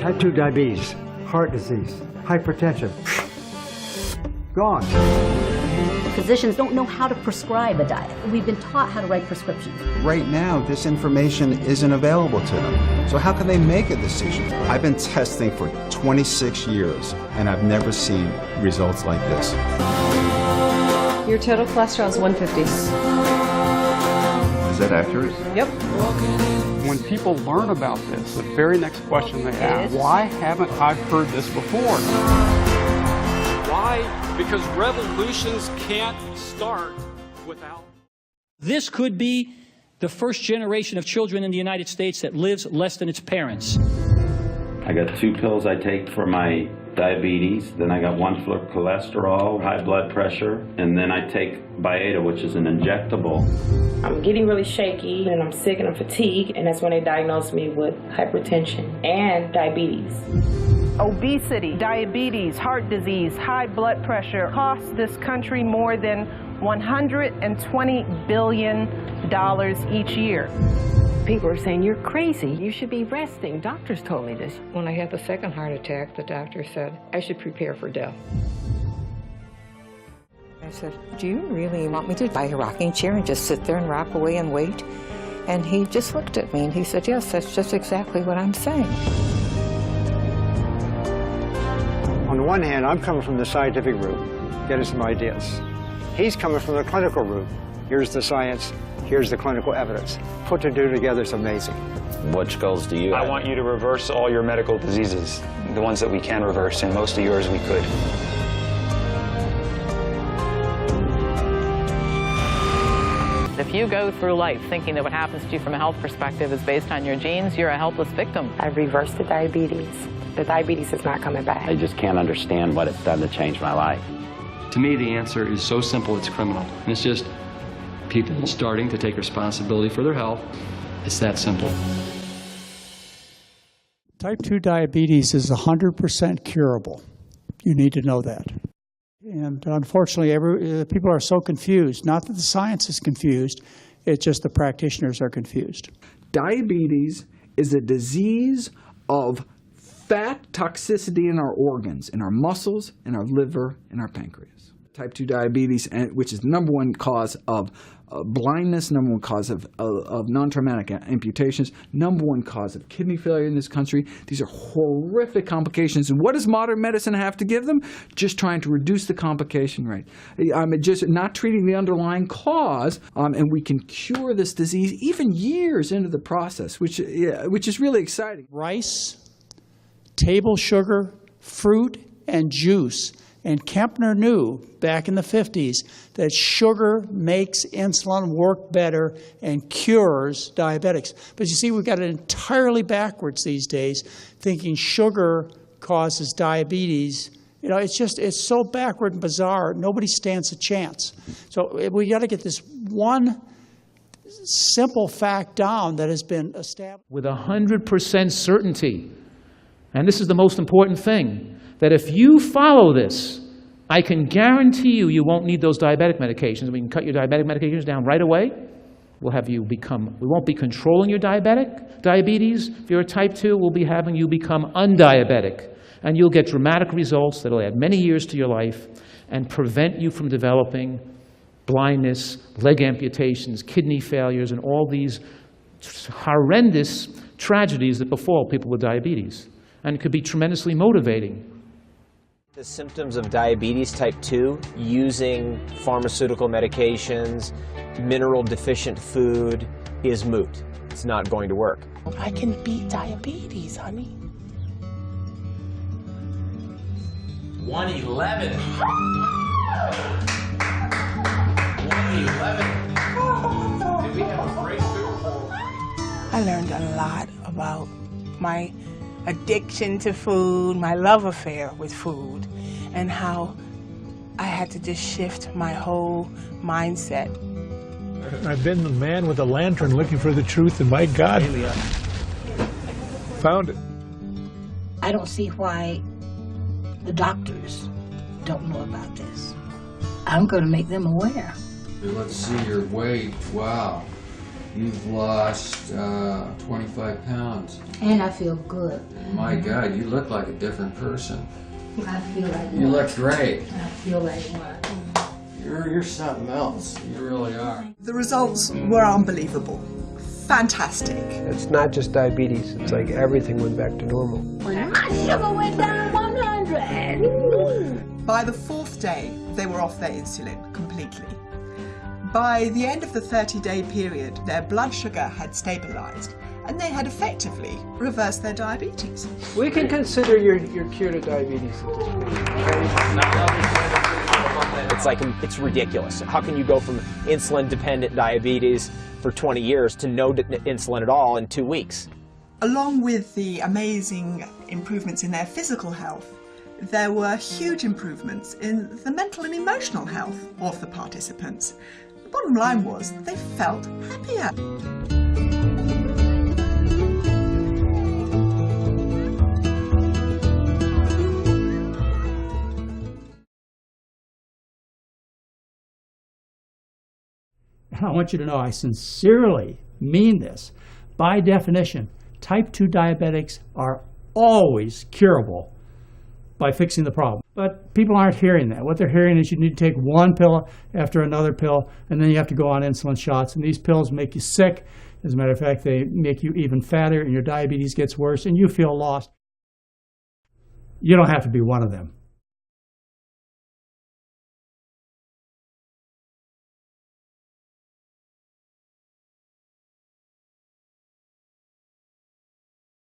Type 2 diabetes, heart disease, hypertension. Gone. Physicians don't know how to prescribe a diet. We've been taught how to write prescriptions. Right now, this information isn't available to them. So how can they make a decision? I've been testing for 26 years, and I've never seen results like this. Your total cholesterol is 150. Is that accurate? Yep. When people learn about this, the very next question they ask, why haven't I heard this before? Why? Because revolutions can't start without... This could be the first generation of children in the United States that lives less than its parents. I got 2 pills I take for my diabetes, then I got 1 for cholesterol, high blood pressure, and then I take Byetta, which is an injectable. I'm getting really shaky, and I'm sick and I'm fatigued, and that's when they diagnosed me with hypertension and diabetes. Obesity, diabetes, heart disease, high blood pressure cost this country more than $120 billion each year. People are saying, you're crazy, you should be resting. Doctors told me this. When I had the second heart attack, the doctor said I should prepare for death. I said, do you really want me to buy a rocking chair and just sit there and rock away and wait? And he just looked at me and he said, yes, that's just exactly what I'm saying. On the one hand, I'm coming from the scientific route, getting some ideas. He's coming from the clinical route. Here's the science, here's the clinical evidence. Put the two together is amazing. Which goals do you have? I want you to reverse all your medical diseases, the ones that we can reverse, and most of yours we could. If you go through life thinking that what happens to you from a health perspective is based on your genes, you're a helpless victim. I've reversed the diabetes. The diabetes is not coming back. I just can't understand what it's done to change my life. To me, the answer is so simple, it's criminal. And it's just people starting to take responsibility for their health. It's that simple. Type 2 diabetes is 100% curable. You need to know that. And unfortunately, people are so confused. Not that the science is confused, it's just the practitioners are confused. Diabetes is a disease of fat toxicity in our organs, in our muscles, in our liver, in our pancreas. Type 2 diabetes, which is the #1 cause of blindness, #1 cause of non-traumatic amputations, #1 cause of kidney failure in this country. These are horrific complications. And what does modern medicine have to give them? Just trying to reduce the complication rate. Just not treating the underlying cause, and we can cure this disease even years into the process, which is really exciting. Rice, table sugar, fruit, and juice. And Kempner knew back in the 50s that sugar makes insulin work better and cures diabetics. But you see, we've got it entirely backwards these days, thinking sugar causes diabetes. You know, it's so backward and bizarre, nobody stands a chance. So we got to get this one simple fact down that has been established. With 100% certainty, and this is the most important thing, that if you follow this, I can guarantee you, you won't need those diabetic medications. We can cut your diabetic medications down right away. We won't be controlling your diabetes. If you're a type 2, we'll be having you become undiabetic. And you'll get dramatic results that'll add many years to your life and prevent you from developing blindness, leg amputations, kidney failures, and all these horrendous tragedies that befall people with diabetes. And it could be tremendously motivating. The symptoms of diabetes type 2 using pharmaceutical medications, mineral deficient food is moot. It's not going to work. I can beat diabetes, honey. 111. 111. Did we have a breakthrough? I learned a lot about my addiction to food, my love affair with food, and how I had to just shift my whole mindset. I've been the man with a lantern looking for the truth, and my God, found it. I don't see why the doctors don't know about this. I'm going to make them aware. Let's see your weight. Wow. You've lost 25 pounds. And I feel good. My God, you look like a different person. I feel like You look great. I feel like what? You're something else. You really are. The results were unbelievable. Fantastic. It's not just diabetes, it's like everything went back to normal. My sugar went down 100. By the 4th day, they were off their insulin completely. By the end of the 30-day period, their blood sugar had stabilized, and they had effectively reversed their diabetes. We can consider your cure to diabetes at this point. It's ridiculous. How can you go from insulin-dependent diabetes for 20 years to no insulin at all in 2 weeks? Along with the amazing improvements in their physical health, there were huge improvements in the mental and emotional health of the participants. The bottom line was they felt happier. I want you to know I sincerely mean this. By definition, type 2 diabetics are always curable by fixing the problem. But people aren't hearing that. What they're hearing is you need to take one pill after another pill, and then you have to go on insulin shots. And these pills make you sick. As a matter of fact, they make you even fatter, and your diabetes gets worse, and you feel lost. You don't have to be one of them.